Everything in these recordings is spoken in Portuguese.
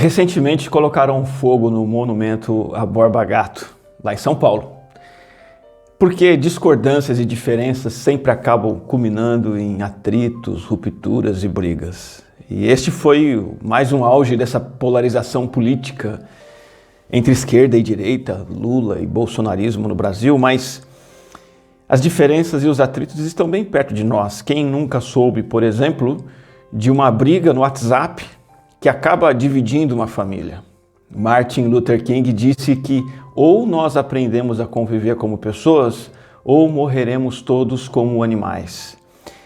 Recentemente colocaram fogo no monumento a Borba Gato, lá em São Paulo. Porque discordâncias e diferenças sempre acabam culminando em atritos, rupturas e brigas. E este foi mais um auge dessa polarização política entre esquerda e direita, Lula e bolsonarismo no Brasil, mas as diferenças e os atritos estão bem perto de nós. Quem nunca soube, por exemplo, de uma briga no WhatsApp que acaba dividindo uma família? Martin Luther King disse que ou nós aprendemos a conviver como pessoas ou morreremos todos como animais.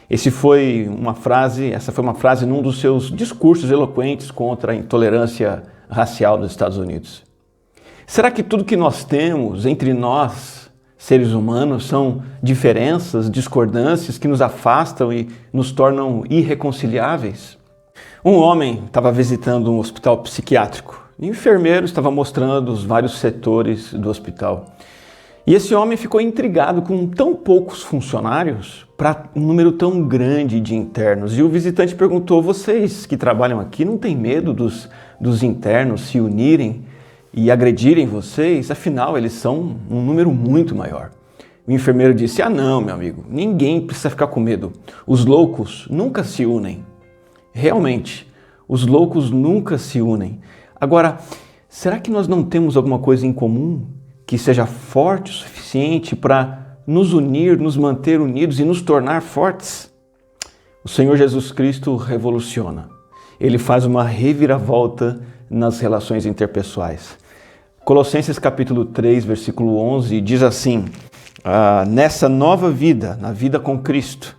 Essa foi uma frase num dos seus discursos eloquentes contra a intolerância racial nos Estados Unidos. Será que tudo que nós temos entre nós, seres humanos, são diferenças, discordâncias que nos afastam e nos tornam irreconciliáveis? Um homem estava visitando um hospital psiquiátrico. O enfermeiro estava mostrando os vários setores do hospital. E esse homem ficou intrigado com tão poucos funcionários para um número tão grande de internos. E o visitante perguntou: vocês que trabalham aqui não têm medo dos internos se unirem e agredirem vocês? Afinal, eles são um número muito maior. O enfermeiro disse: ah não, meu amigo, ninguém precisa ficar com medo. Os loucos nunca se unem. Realmente, os loucos nunca se unem. Agora, será que nós não temos alguma coisa em comum que seja forte o suficiente para nos unir, nos manter unidos e nos tornar fortes? O Senhor Jesus Cristo revoluciona. Ele faz uma reviravolta nas relações interpessoais. Colossenses capítulo 3, versículo 11, diz assim: nessa nova vida, na vida com Cristo,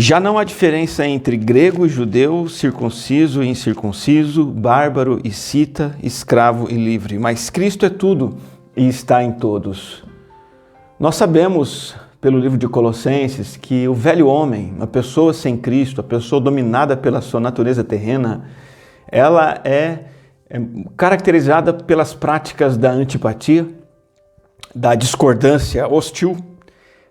já não há diferença entre grego e judeu, circunciso e incircunciso, bárbaro e cita, escravo e livre, mas Cristo é tudo e está em todos. Nós sabemos, pelo livro de Colossenses, que o velho homem, a pessoa sem Cristo, a pessoa dominada pela sua natureza terrena, ela é caracterizada pelas práticas da antipatia, da discordância hostil,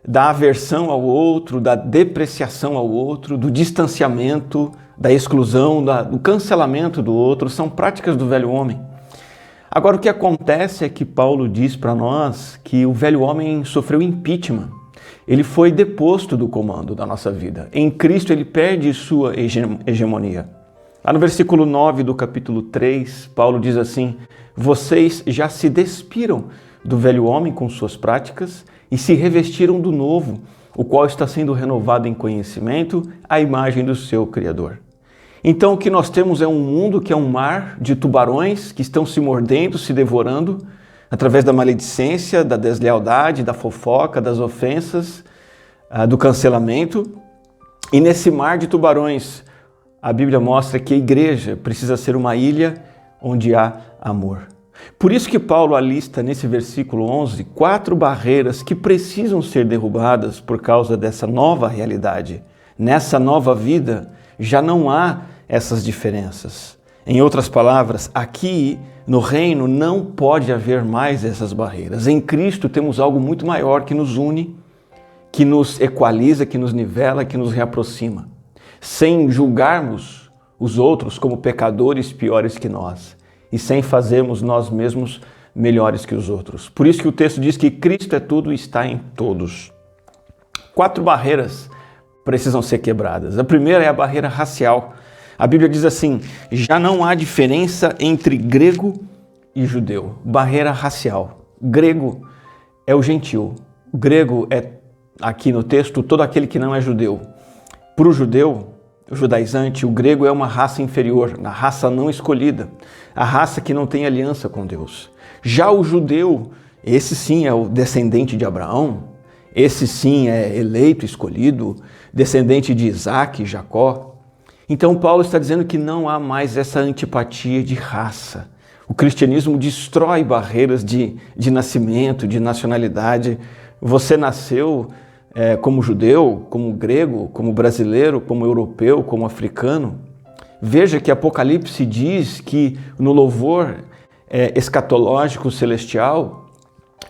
da aversão ao outro, da depreciação ao outro, do distanciamento, da exclusão, do cancelamento do outro. São práticas do velho homem. Agora, o que acontece é que Paulo diz para nós que o velho homem sofreu impeachment. Ele foi deposto do comando da nossa vida. Em Cristo ele perde sua hegemonia. Lá no versículo 9 do capítulo 3, Paulo diz assim: vocês já se despiram do velho homem com suas práticas e se revestiram do novo, o qual está sendo renovado em conhecimento à imagem do seu Criador. Então o que nós temos é um mundo que é um mar de tubarões que estão se mordendo, se devorando, através da maledicência, da deslealdade, da fofoca, das ofensas, do cancelamento. E nesse mar de tubarões, a Bíblia mostra que a igreja precisa ser uma ilha onde há amor. Por isso que Paulo alista nesse versículo 11 4 barreiras que precisam ser derrubadas por causa dessa nova realidade. Nessa nova vida já não há essas diferenças. Em outras palavras, aqui no reino não pode haver mais essas barreiras. Em Cristo temos algo muito maior que nos une, que nos equaliza, que nos nivela, que nos reaproxima, sem julgarmos os outros como pecadores piores que nós e sem fazermos nós mesmos melhores que os outros. Por isso que o texto diz que Cristo é tudo e está em todos. 4 barreiras precisam ser quebradas. A primeira é a barreira racial. A Bíblia diz assim: já não há diferença entre grego e judeu. Barreira racial. Grego é o gentil. O grego é, aqui no texto, todo aquele que não é judeu. Para o judeu, o judaizante, o grego é uma raça inferior, a raça não escolhida, a raça que não tem aliança com Deus. Já o judeu, esse sim é o descendente de Abraão, esse sim é eleito, escolhido, descendente de Isaac e Jacó. Então Paulo está dizendo que não há mais essa antipatia de raça. O cristianismo destrói barreiras de nascimento, de nacionalidade. Você nasceu como judeu, como grego, como brasileiro, como europeu, como africano. Veja que Apocalipse diz que no louvor escatológico celestial,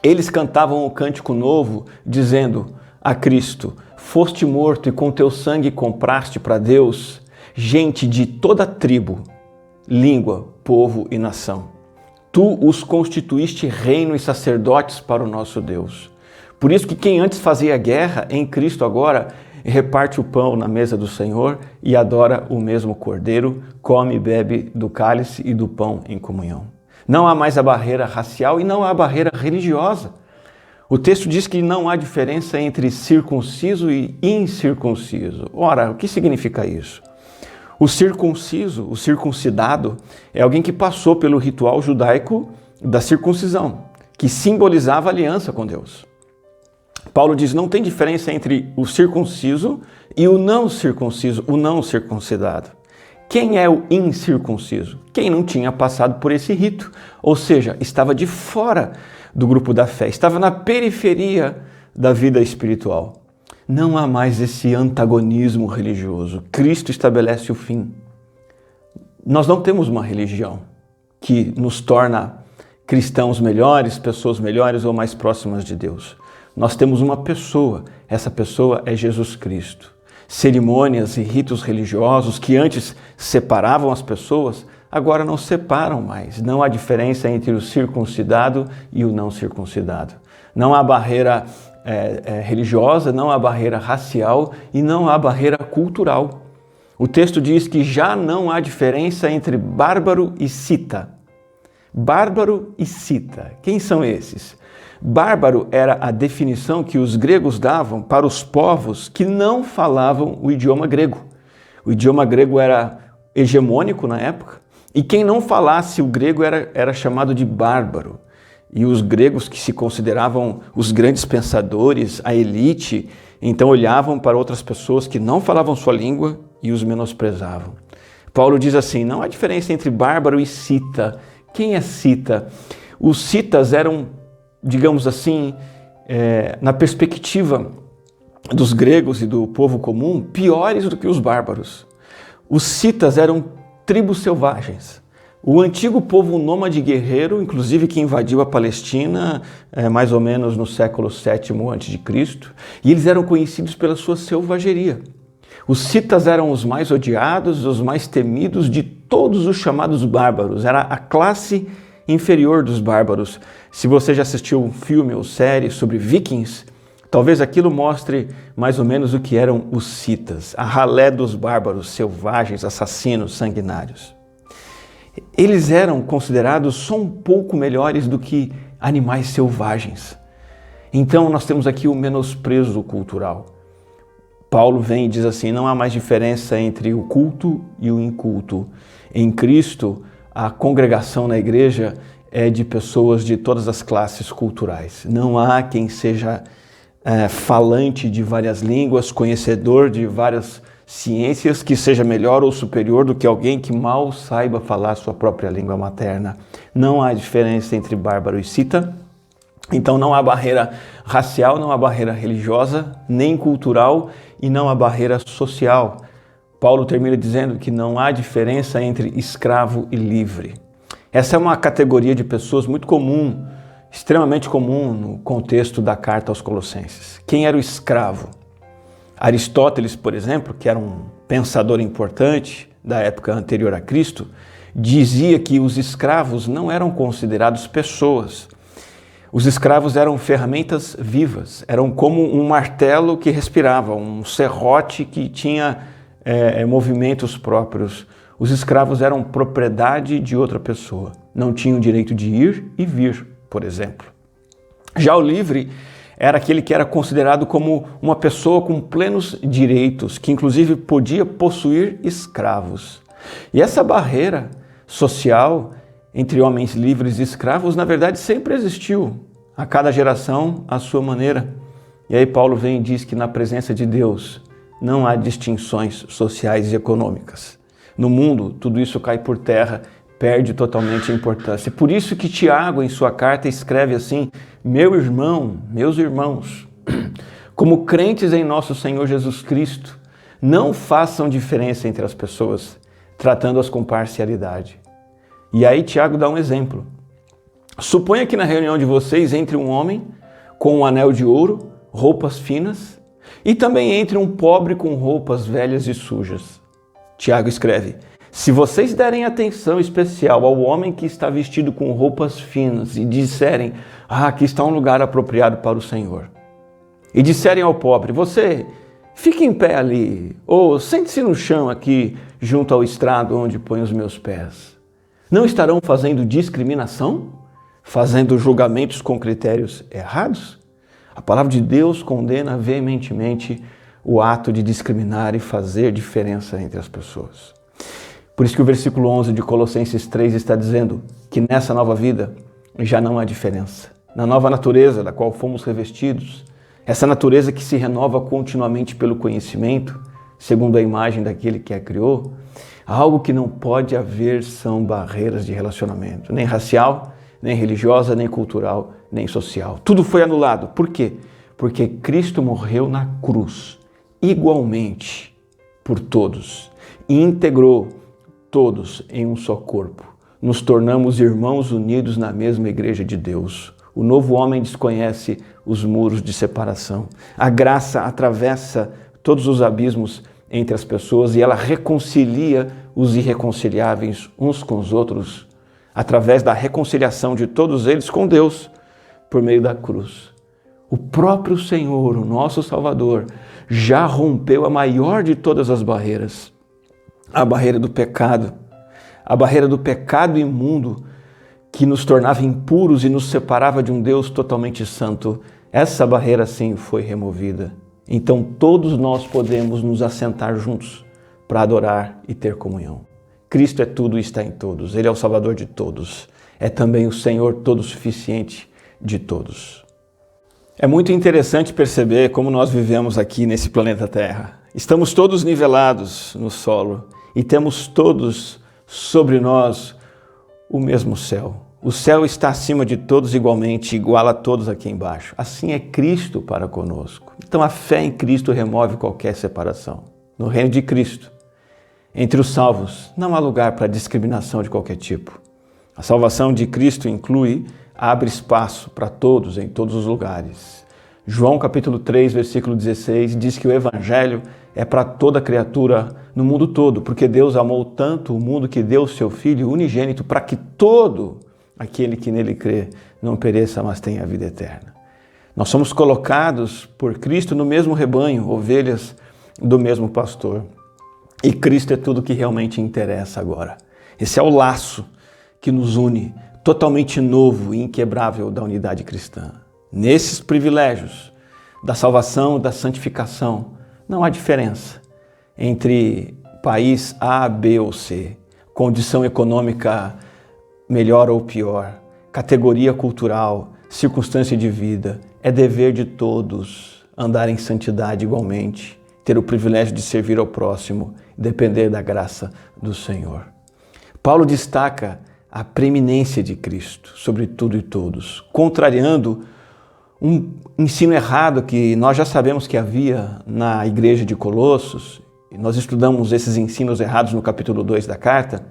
eles cantavam o cântico novo, dizendo a Cristo: foste morto e com teu sangue compraste para Deus gente de toda tribo, língua, povo e nação. Tu os constituíste reino e sacerdotes para o nosso Deus. Por isso que quem antes fazia guerra em Cristo agora reparte o pão na mesa do Senhor e adora o mesmo Cordeiro, come e bebe do cálice e do pão em comunhão. Não há mais a barreira racial e não há a barreira religiosa. O texto diz que não há diferença entre circunciso e incircunciso. Ora, o que significa isso? O circunciso, o circuncidado, é alguém que passou pelo ritual judaico da circuncisão, que simbolizava a aliança com Deus. Paulo diz, não tem diferença entre o circunciso e o não circunciso, o não circuncidado. Quem é o incircunciso? Quem não tinha passado por esse rito, ou seja, estava de fora do grupo da fé, estava na periferia da vida espiritual. Não há mais esse antagonismo religioso. Cristo estabelece o fim. Nós não temos uma religião que nos torna cristãos melhores, pessoas melhores ou mais próximas de Deus. Nós temos uma pessoa, essa pessoa é Jesus Cristo. Cerimônias e ritos religiosos que antes separavam as pessoas, agora não separam mais. Não há diferença entre o circuncidado e o não circuncidado. Não há barreira religiosa, não há barreira racial e não há barreira cultural. O texto diz que já não há diferença entre bárbaro e cita. Bárbaro e cita. Quem são esses? Bárbaro era a definição que os gregos davam para os povos que não falavam o idioma grego. O idioma grego era hegemônico na época e quem não falasse o grego era chamado de bárbaro. E os gregos que se consideravam os grandes pensadores, a elite, então olhavam para outras pessoas que não falavam sua língua e os menosprezavam. Paulo diz assim, não há diferença entre bárbaro e cita. Quem é cita? Os citas eram, digamos assim, na perspectiva dos gregos e do povo comum, piores do que os bárbaros. Os citas eram tribos selvagens. O antigo povo nômade guerreiro, inclusive que invadiu a Palestina mais ou menos no século VII a.C., e eles eram conhecidos pela sua selvageria. Os citas eram os mais odiados, os mais temidos de todos os chamados bárbaros. Era a classe inferior dos bárbaros. Se você já assistiu um filme ou série sobre vikings, talvez aquilo mostre mais ou menos o que eram os citas, a ralé dos bárbaros, selvagens, assassinos, sanguinários. Eles eram considerados só um pouco melhores do que animais selvagens. Então nós temos aqui o menosprezo cultural. Paulo vem e diz assim, não há mais diferença entre o culto e o inculto. Em Cristo, a congregação na igreja é de pessoas de todas as classes culturais. Não há quem seja falante de várias línguas, conhecedor de várias ciências, que seja melhor ou superior do que alguém que mal saiba falar sua própria língua materna. Não há diferença entre bárbaro e cita. Então não há barreira racial, não há barreira religiosa, nem cultural e não há barreira social. Paulo termina dizendo que não há diferença entre escravo e livre. Essa é uma categoria de pessoas muito comum, extremamente comum no contexto da carta aos Colossenses. Quem era o escravo? Aristóteles, por exemplo, que era um pensador importante da época anterior a Cristo, dizia que os escravos não eram considerados pessoas. Os escravos eram ferramentas vivas, eram como um martelo que respirava, um serrote que tinha movimentos próprios. Os escravos eram propriedade de outra pessoa, não tinham direito de ir e vir, por exemplo. Já o livre era aquele que era considerado como uma pessoa com plenos direitos, que inclusive podia possuir escravos. E essa barreira social entre homens livres e escravos, na verdade, sempre existiu. A cada geração, à sua maneira. E aí Paulo vem e diz que na presença de Deus não há distinções sociais e econômicas. No mundo, tudo isso cai por terra, perde totalmente a importância. Por isso que Tiago, em sua carta, escreve assim, meu irmão, meus irmãos, como crentes em nosso Senhor Jesus Cristo, não façam diferença entre as pessoas, tratando-as com parcialidade. E aí Tiago dá um exemplo. Suponha que na reunião de vocês entre um homem com um anel de ouro, roupas finas, e também entre um pobre com roupas velhas e sujas. Tiago escreve, Se vocês derem atenção especial ao homem que está vestido com roupas finas e disserem, aqui está um lugar apropriado para o Senhor, e disserem ao pobre, você fique em pé ali, ou sente-se no chão aqui, junto ao estrado onde põe os meus pés, não estarão fazendo discriminação? Fazendo julgamentos com critérios errados? A palavra de Deus condena veementemente o ato de discriminar e fazer diferença entre as pessoas. Por isso que o versículo 11 de Colossenses 3 está dizendo que nessa nova vida já não há diferença. Na nova natureza da qual fomos revestidos, essa natureza que se renova continuamente pelo conhecimento, segundo a imagem daquele que a criou, algo que não pode haver são barreiras de relacionamento, nem racial, nem religiosa, nem cultural, nem social. Tudo foi anulado. Por quê? Porque Cristo morreu na cruz, igualmente, por todos, e integrou todos em um só corpo. Nos tornamos irmãos unidos na mesma igreja de Deus. O novo homem desconhece os muros de separação. A graça atravessa todos os abismos entre as pessoas e ela reconcilia os irreconciliáveis uns com os outros através da reconciliação de todos eles com Deus por meio da cruz. O próprio Senhor, o nosso Salvador, já rompeu a maior de todas as barreiras, a barreira do pecado imundo que nos tornava impuros e nos separava de um Deus totalmente santo. Essa barreira, sim, foi removida. Então todos nós podemos nos assentar juntos para adorar e ter comunhão. Cristo é tudo e está em todos. Ele é o Salvador de todos. É também o Senhor todo-suficiente de todos. É muito interessante perceber como nós vivemos aqui nesse planeta Terra. Estamos todos nivelados no solo e temos todos sobre nós o mesmo céu. O céu está acima de todos igualmente, igual a todos aqui embaixo. Assim é Cristo para conosco. Então a fé em Cristo remove qualquer separação. No reino de Cristo, entre os salvos, não há lugar para discriminação de qualquer tipo. A salvação de Cristo abre espaço para todos, em todos os lugares. João capítulo 3, versículo 16, diz que o Evangelho é para toda criatura no mundo todo, porque Deus amou tanto o mundo que deu o seu Filho unigênito para que todo aquele que nele crê não pereça, mas tenha a vida eterna. Nós somos colocados por Cristo no mesmo rebanho, ovelhas do mesmo pastor. E Cristo é tudo que realmente interessa agora. Esse é o laço que nos une, totalmente novo e inquebrável da unidade cristã. Nesses privilégios da salvação, da santificação, não há diferença entre país A, B ou C, condição econômica melhor ou pior, categoria cultural, circunstância de vida. É dever de todos andar em santidade igualmente, ter o privilégio de servir ao próximo, depender da graça do Senhor. Paulo destaca a preeminência de Cristo sobre tudo e todos, contrariando um ensino errado que nós já sabemos que havia na igreja de Colossos. Nós estudamos esses ensinos errados no capítulo 2 da carta.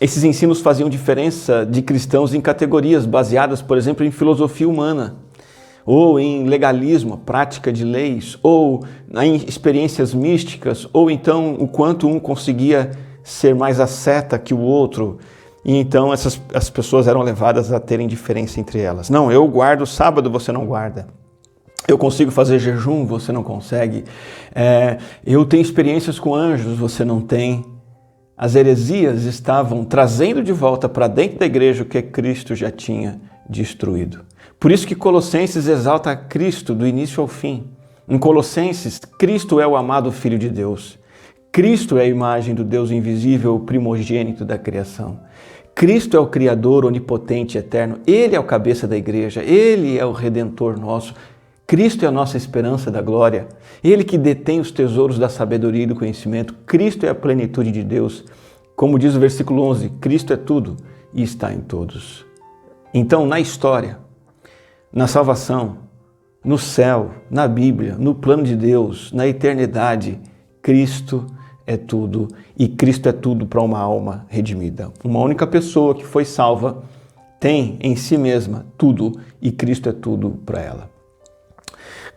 Esses ensinos faziam diferença de cristãos em categorias baseadas, por exemplo, em filosofia humana, ou em legalismo, prática de leis, ou em experiências místicas, ou então o quanto um conseguia ser mais asceta que o outro. E então as pessoas eram levadas a terem diferença entre elas. Não, eu guardo sábado, você não guarda. Eu consigo fazer jejum, você não consegue. Eu tenho experiências com anjos, você não tem. As heresias estavam trazendo de volta para dentro da igreja o que Cristo já tinha destruído. Por isso que Colossenses exalta Cristo do início ao fim. Em Colossenses, Cristo é o amado Filho de Deus. Cristo é a imagem do Deus invisível, o primogênito da criação. Cristo é o Criador onipotente e eterno. Ele é o cabeça da igreja. Ele é o Redentor nosso. Cristo é a nossa esperança da glória. Ele que detém os tesouros da sabedoria e do conhecimento. Cristo é a plenitude de Deus. Como diz o versículo 11, Cristo é tudo e está em todos. Então, na história, na salvação, no céu, na Bíblia, no plano de Deus, na eternidade, Cristo é tudo e Cristo é tudo para uma alma redimida. Uma única pessoa que foi salva tem em si mesma tudo e Cristo é tudo para ela.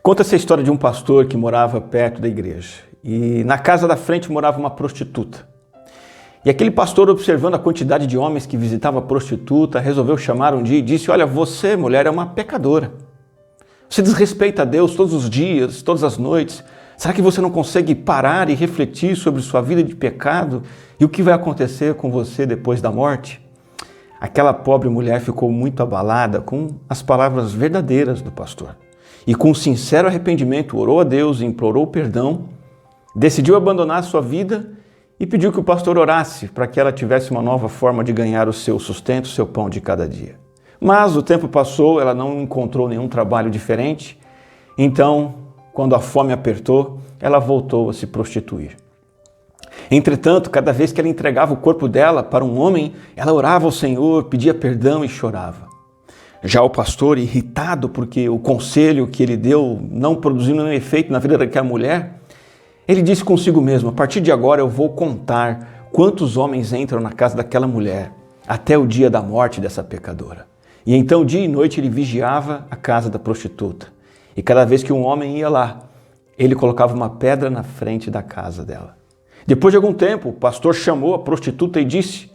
Conta-se a história de um pastor que morava perto da igreja e na casa da frente morava uma prostituta. E aquele pastor, observando a quantidade de homens que visitava a prostituta, resolveu chamar um dia e disse: olha, você, mulher, é uma pecadora. Você desrespeita a Deus todos os dias, todas as noites. Será que você não consegue parar e refletir sobre sua vida de pecado e o que vai acontecer com você depois da morte? Aquela pobre mulher ficou muito abalada com as palavras verdadeiras do pastor. E com sincero arrependimento orou a Deus, implorou perdão, decidiu abandonar sua vida e pediu que o pastor orasse para que ela tivesse uma nova forma de ganhar o seu sustento, o seu pão de cada dia. Mas o tempo passou, ela não encontrou nenhum trabalho diferente, então, quando a fome apertou, ela voltou a se prostituir. Entretanto, cada vez que ela entregava o corpo dela para um homem, ela orava ao Senhor, pedia perdão e chorava. Já o pastor, irritado porque o conselho que ele deu não produziu nenhum efeito na vida daquela mulher, ele disse consigo mesmo: a partir de agora eu vou contar quantos homens entram na casa daquela mulher até o dia da morte dessa pecadora. E então, dia e noite, ele vigiava a casa da prostituta. E cada vez que um homem ia lá, ele colocava uma pedra na frente da casa dela. Depois de algum tempo, o pastor chamou a prostituta e disse: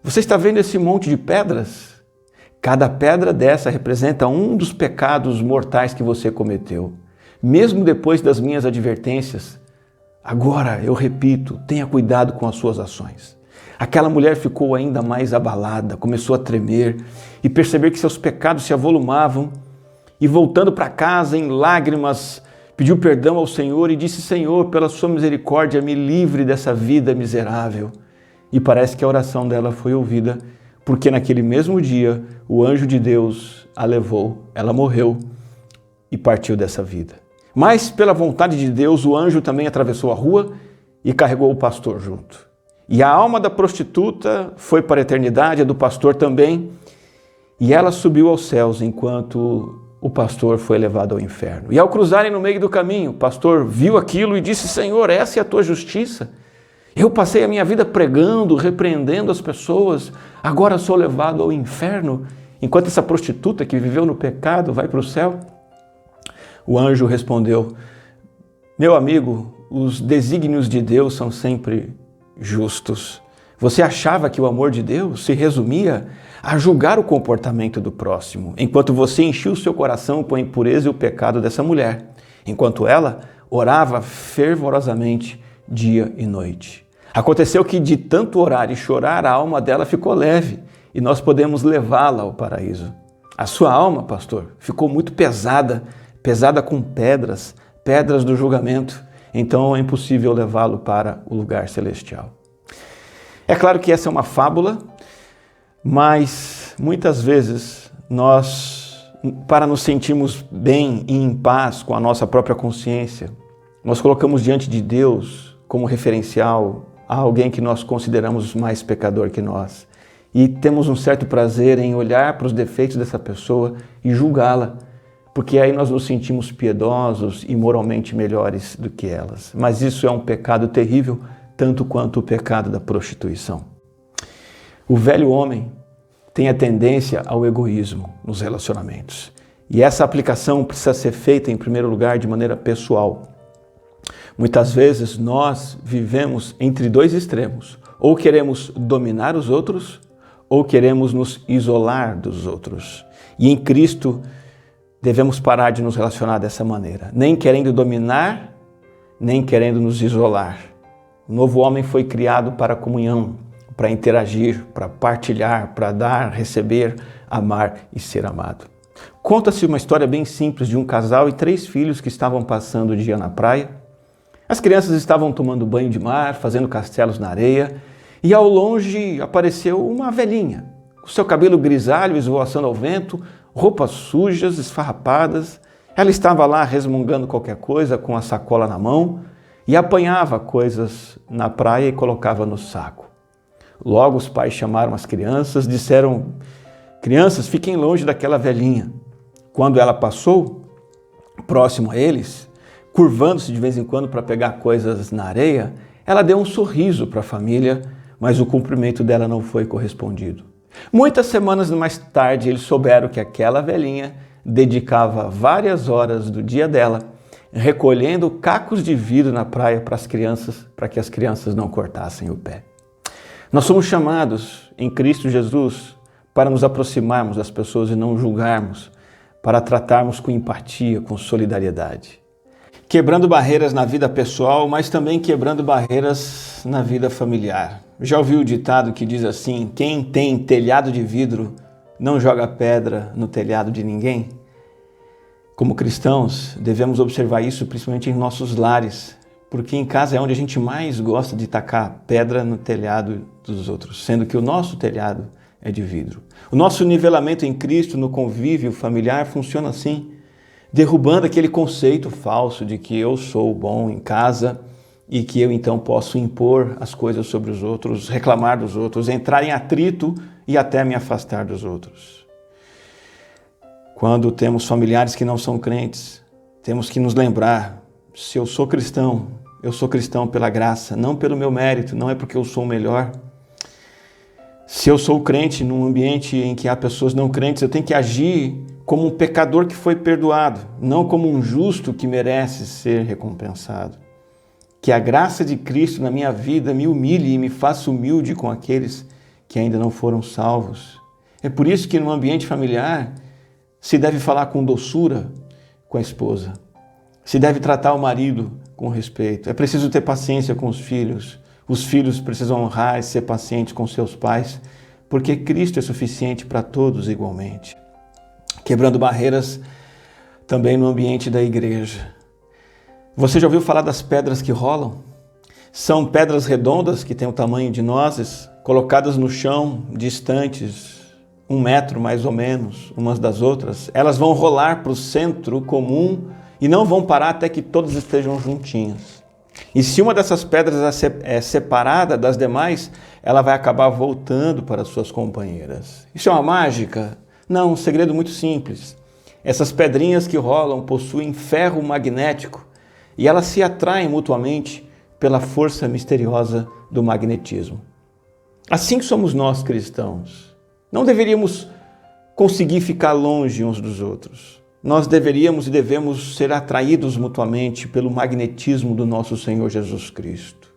você está vendo esse monte de pedras? Cada pedra dessa representa um dos pecados mortais que você cometeu. Mesmo depois das minhas advertências, agora eu repito, tenha cuidado com as suas ações. Aquela mulher ficou ainda mais abalada, começou a tremer e perceber que seus pecados se avolumavam. E voltando para casa em lágrimas, pediu perdão ao Senhor e disse: Senhor, pela sua misericórdia, me livre dessa vida miserável. E parece que a oração dela foi ouvida, porque naquele mesmo dia o anjo de Deus a levou, ela morreu e partiu dessa vida. Mas pela vontade de Deus, o anjo também atravessou a rua e carregou o pastor junto. E a alma da prostituta foi para a eternidade, a do pastor também, e ela subiu aos céus enquanto o pastor foi levado ao inferno. E ao cruzarem no meio do caminho, o pastor viu aquilo e disse: Senhor, essa é a tua justiça? Eu passei a minha vida pregando, repreendendo as pessoas, agora sou levado ao inferno, enquanto essa prostituta que viveu no pecado vai para o céu? O anjo respondeu: meu amigo, os desígnios de Deus são sempre justos. Você achava que o amor de Deus se resumia a julgar o comportamento do próximo, enquanto você enchia o seu coração com a impureza e o pecado dessa mulher, enquanto ela orava fervorosamente dia e noite. Aconteceu que de tanto orar e chorar, a alma dela ficou leve e nós podemos levá-la ao paraíso. A sua alma, pastor, ficou muito pesada com pedras do julgamento, então é impossível levá-lo para o lugar celestial. É claro que essa é uma fábula, mas muitas vezes nós, para nos sentirmos bem e em paz com a nossa própria consciência, nós colocamos diante de Deus como referencial a alguém que nós consideramos mais pecador que nós. E temos um certo prazer em olhar para os defeitos dessa pessoa e julgá-la, porque aí nós nos sentimos piedosos e moralmente melhores do que elas. Mas isso é um pecado terrível, tanto quanto o pecado da prostituição. O velho homem tem a tendência ao egoísmo nos relacionamentos. E essa aplicação precisa ser feita, em primeiro lugar, de maneira pessoal. Muitas vezes nós vivemos entre dois extremos. Ou queremos dominar os outros, ou queremos nos isolar dos outros. E em Cristo devemos parar de nos relacionar dessa maneira, nem querendo dominar, nem querendo nos isolar. O novo homem foi criado para a comunhão, para interagir, para partilhar, para dar, receber, amar e ser amado. Conta-se uma história bem simples de um casal e 3 filhos que estavam passando o dia na praia. As crianças estavam tomando banho de mar, fazendo castelos na areia, e ao longe apareceu uma velhinha, com seu cabelo grisalho esvoaçando ao vento, roupas sujas, esfarrapadas. Ela estava lá resmungando qualquer coisa com a sacola na mão e apanhava coisas na praia e colocava no saco. Logo os pais chamaram as crianças, disseram: crianças, fiquem longe daquela velhinha. Quando ela passou próximo a eles, curvando-se de vez em quando para pegar coisas na areia, ela deu um sorriso para a família, mas o cumprimento dela não foi correspondido. Muitas semanas mais tarde, eles souberam que aquela velhinha dedicava várias horas do dia dela recolhendo cacos de vidro na praia para que as crianças não cortassem o pé. Nós somos chamados em Cristo Jesus para nos aproximarmos das pessoas e não julgarmos, para tratarmos com empatia, com solidariedade. Quebrando barreiras na vida pessoal, mas também quebrando barreiras na vida familiar. Já ouviu o ditado que diz assim: quem tem telhado de vidro não joga pedra no telhado de ninguém? Como cristãos, devemos observar isso principalmente em nossos lares, porque em casa é onde a gente mais gosta de tacar pedra no telhado dos outros, sendo que o nosso telhado é de vidro. O nosso nivelamento em Cristo no convívio familiar funciona assim, derrubando aquele conceito falso de que eu sou bom em casa e que eu então posso impor as coisas sobre os outros, reclamar dos outros, entrar em atrito e até me afastar dos outros. Quando temos familiares que não são crentes, temos que nos lembrar: se eu sou cristão pela graça, não pelo meu mérito, não é porque eu sou o melhor. Se eu sou crente num ambiente em que há pessoas não crentes, eu tenho que agir como um pecador que foi perdoado, não como um justo que merece ser recompensado. Que a graça de Cristo na minha vida me humilhe e me faça humilde com aqueles que ainda não foram salvos. É por isso que no ambiente familiar se deve falar com doçura com a esposa. Se deve tratar o marido com respeito. É preciso ter paciência com os filhos. Os filhos precisam honrar e ser pacientes com seus pais, porque Cristo é suficiente para todos igualmente. Quebrando barreiras também no ambiente da igreja. Você já ouviu falar das pedras que rolam? São pedras redondas que têm o tamanho de nozes, colocadas no chão, distantes, 1 metro mais ou menos, umas das outras. Elas vão rolar para o centro comum e não vão parar até que todas estejam juntinhas. E se uma dessas pedras é separada das demais, ela vai acabar voltando para suas companheiras. Isso é uma mágica? Não, um segredo muito simples. Essas pedrinhas que rolam possuem ferro magnético e elas se atraem mutuamente pela força misteriosa do magnetismo. Assim que somos nós cristãos. Não deveríamos conseguir ficar longe uns dos outros. Nós deveríamos e devemos ser atraídos mutuamente pelo magnetismo do nosso Senhor Jesus Cristo.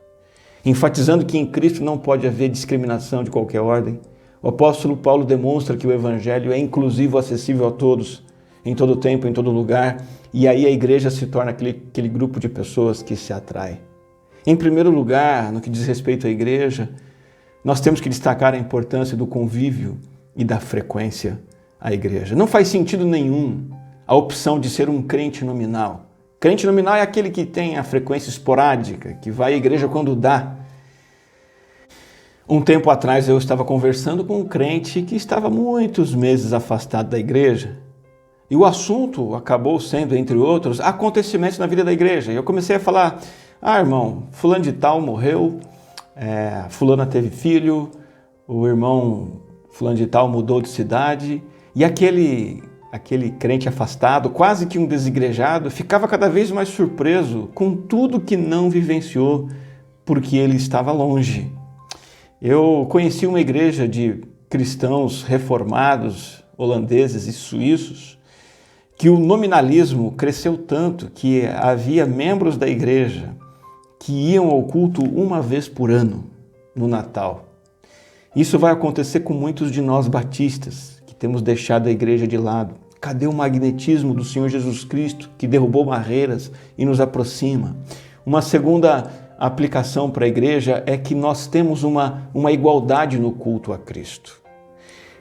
Enfatizando que em Cristo não pode haver discriminação de qualquer ordem, o apóstolo Paulo demonstra que o Evangelho é inclusivo, acessível a todos, em todo tempo, em todo lugar, e aí a igreja se torna aquele grupo de pessoas que se atrai. Em primeiro lugar, no que diz respeito à igreja, nós temos que destacar a importância do convívio e da frequência à igreja. Não faz sentido nenhum a opção de ser um crente nominal. Crente nominal é aquele que tem a frequência esporádica, que vai à igreja quando dá. Um tempo atrás eu estava conversando com um crente que estava muitos meses afastado da igreja. E o assunto acabou sendo, entre outros, acontecimentos na vida da igreja. E eu comecei a falar: irmão, fulano de tal morreu, fulana teve filho, o irmão fulano de tal mudou de cidade. E aquele crente afastado, quase que um desigrejado, ficava cada vez mais surpreso com tudo que não vivenciou, porque ele estava longe. Eu conheci uma igreja de cristãos reformados, holandeses e suíços, que o nominalismo cresceu tanto que havia membros da igreja que iam ao culto uma vez por ano, no Natal. Isso vai acontecer com muitos de nós batistas, que temos deixado a igreja de lado. Cadê o magnetismo do Senhor Jesus Cristo, que derrubou barreiras e nos aproxima? Uma segunda aplicação para a igreja é que nós temos uma igualdade no culto a Cristo.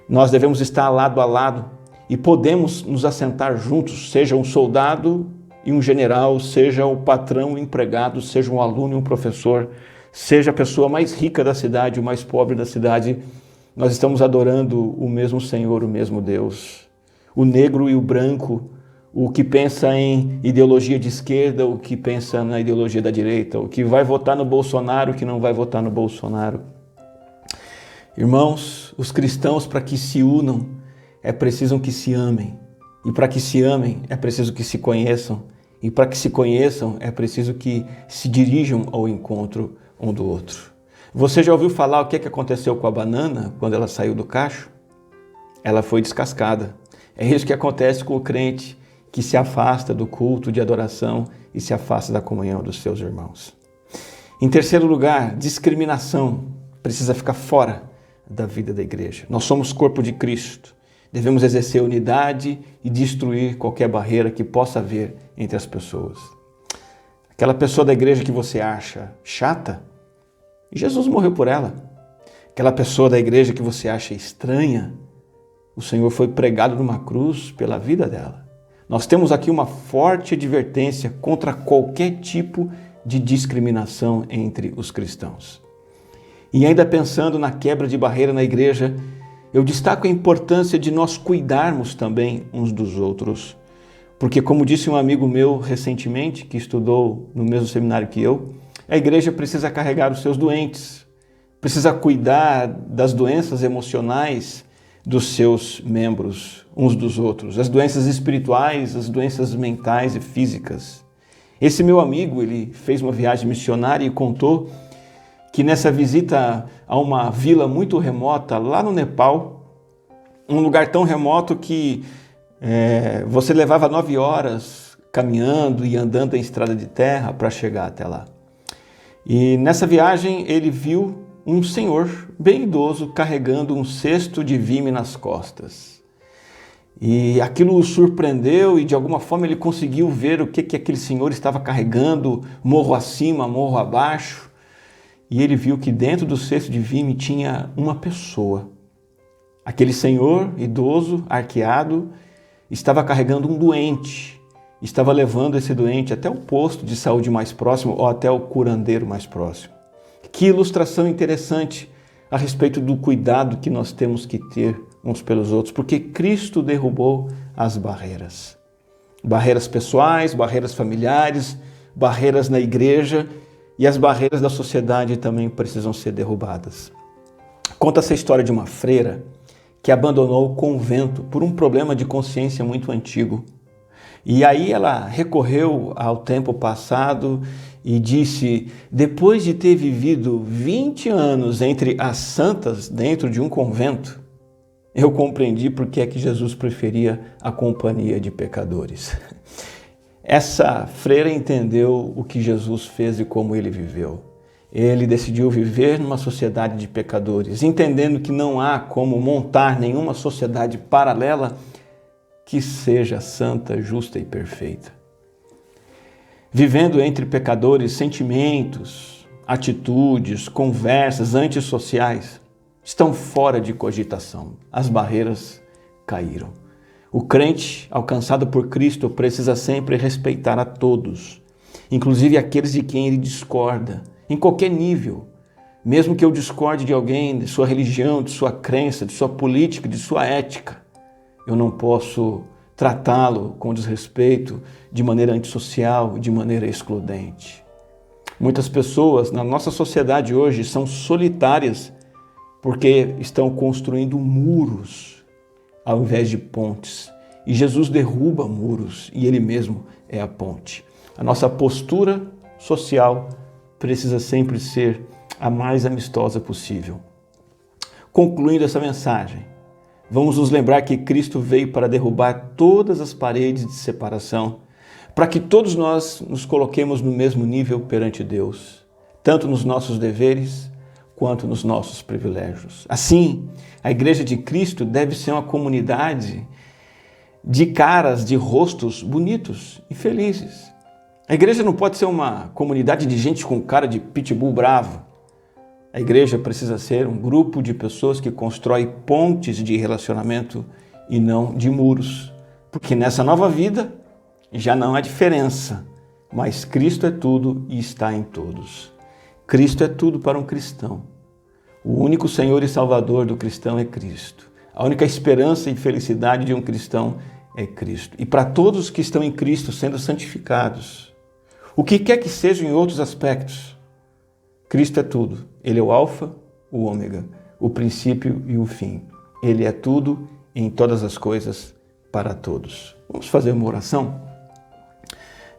Nós devemos estar lado a lado e podemos nos assentar juntos, seja um soldado e um general, seja o patrão e o empregado, seja um aluno e um professor, seja a pessoa mais rica da cidade, o mais pobre da cidade. Nós estamos adorando o mesmo Senhor, o mesmo Deus. O negro e o branco, o que pensa em ideologia de esquerda, o que pensa na ideologia da direita, o que vai votar no Bolsonaro, o que não vai votar no Bolsonaro. Irmãos, os cristãos, para que se unam, é preciso que se amem. E para que se amem, é preciso que se conheçam. E para que se conheçam, é preciso que se dirijam ao encontro um do outro. Você já ouviu falar o que aconteceu com a banana quando ela saiu do cacho? Ela foi descascada. É isso que acontece com o crente que se afasta do culto de adoração e se afasta da comunhão dos seus irmãos. Em terceiro lugar, discriminação. precisa ficar fora da vida da igreja. Nós somos corpo de Cristo. Devemos exercer unidade e destruir qualquer barreira que possa haver entre as pessoas. Aquela pessoa da igreja que você acha chata, Jesus morreu por ela. Aquela pessoa da igreja que você acha estranha, o Senhor foi pregado numa cruz pela vida dela. Nós temos aqui uma forte advertência contra qualquer tipo de discriminação entre os cristãos. E ainda pensando na quebra de barreira na igreja, eu destaco a importância de nós cuidarmos também uns dos outros. Porque, como disse um amigo meu recentemente, que estudou no mesmo seminário que eu, a igreja precisa carregar os seus doentes, precisa cuidar das doenças emocionais dos seus membros, uns dos outros, as doenças espirituais, as doenças mentais e físicas. Esse meu amigo, ele fez uma viagem missionária e contou que nessa visita a uma vila muito remota, lá no Nepal, um lugar tão remoto que você levava 9 horas caminhando e andando em estrada de terra para chegar até lá. E nessa viagem ele viu um senhor bem idoso carregando um cesto de vime nas costas. E aquilo o surpreendeu e de alguma forma ele conseguiu ver o que aquele senhor estava carregando, morro acima, morro abaixo. E ele viu que dentro do cesto de vime tinha uma pessoa. Aquele senhor idoso, arqueado, estava carregando um doente. Estava levando esse doente até o posto de saúde mais próximo ou até o curandeiro mais próximo. Que ilustração interessante a respeito do cuidado que nós temos que ter uns pelos outros, porque Cristo derrubou as barreiras. Barreiras pessoais, barreiras familiares, barreiras na igreja e as barreiras da sociedade também precisam ser derrubadas. Conta-se a história de uma freira que abandonou o convento por um problema de consciência muito antigo. E aí ela recorreu ao tempo passado e disse: depois de ter vivido 20 anos entre as santas dentro de um convento, eu compreendi por que é que Jesus preferia a companhia de pecadores. Essa freira entendeu o que Jesus fez e como ele viveu. Ele decidiu viver numa sociedade de pecadores, entendendo que não há como montar nenhuma sociedade paralela que seja santa, justa e perfeita. Vivendo entre pecadores, sentimentos, atitudes, conversas antissociais estão fora de cogitação. As barreiras caíram. O crente alcançado por Cristo precisa sempre respeitar a todos, inclusive aqueles de quem ele discorda, em qualquer nível. Mesmo que eu discorde de alguém, de sua religião, de sua crença, de sua política, de sua ética, eu não posso tratá-lo com desrespeito, de maneira antissocial, de maneira excludente. Muitas pessoas na nossa sociedade hoje são solitárias porque estão construindo muros ao invés de pontes. E Jesus derruba muros e Ele mesmo é a ponte. A nossa postura social precisa sempre ser a mais amistosa possível. Concluindo essa mensagem, vamos nos lembrar que Cristo veio para derrubar todas as paredes de separação, para que todos nós nos coloquemos no mesmo nível perante Deus, tanto nos nossos deveres quanto nos nossos privilégios. Assim, a Igreja de Cristo deve ser uma comunidade de caras, de rostos bonitos e felizes. A igreja não pode ser uma comunidade de gente com cara de pitbull bravo. A igreja precisa ser um grupo de pessoas que constrói pontes de relacionamento e não de muros. Porque nessa nova vida já não há diferença, mas Cristo é tudo e está em todos. Cristo é tudo para um cristão. O único Senhor e Salvador do cristão é Cristo. A única esperança e felicidade de um cristão é Cristo. E para todos que estão em Cristo sendo santificados, o que quer que seja em outros aspectos, Cristo é tudo. Ele é o alfa, o ômega, o princípio e o fim. Ele é tudo em todas as coisas para todos. Vamos fazer uma oração?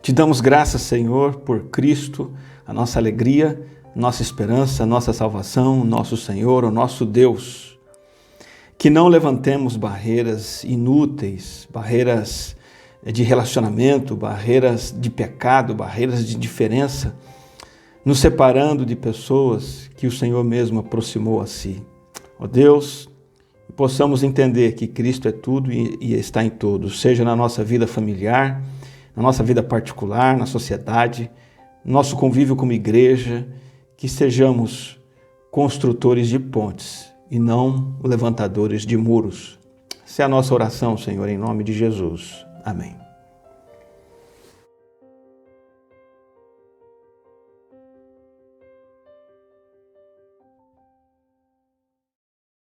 Te damos graças, Senhor, por Cristo, a nossa alegria, nossa esperança, nossa salvação, nosso Senhor, o nosso Deus. Que não levantemos barreiras inúteis, barreiras de relacionamento, barreiras de pecado, barreiras de diferença, nos separando de pessoas que o Senhor mesmo aproximou a si. Ó Deus, possamos entender que Cristo é tudo e está em todos, seja na nossa vida familiar, na nossa vida particular, na sociedade, no nosso convívio como igreja, que sejamos construtores de pontes e não levantadores de muros. Essa é a nossa oração, Senhor, em nome de Jesus. Amém.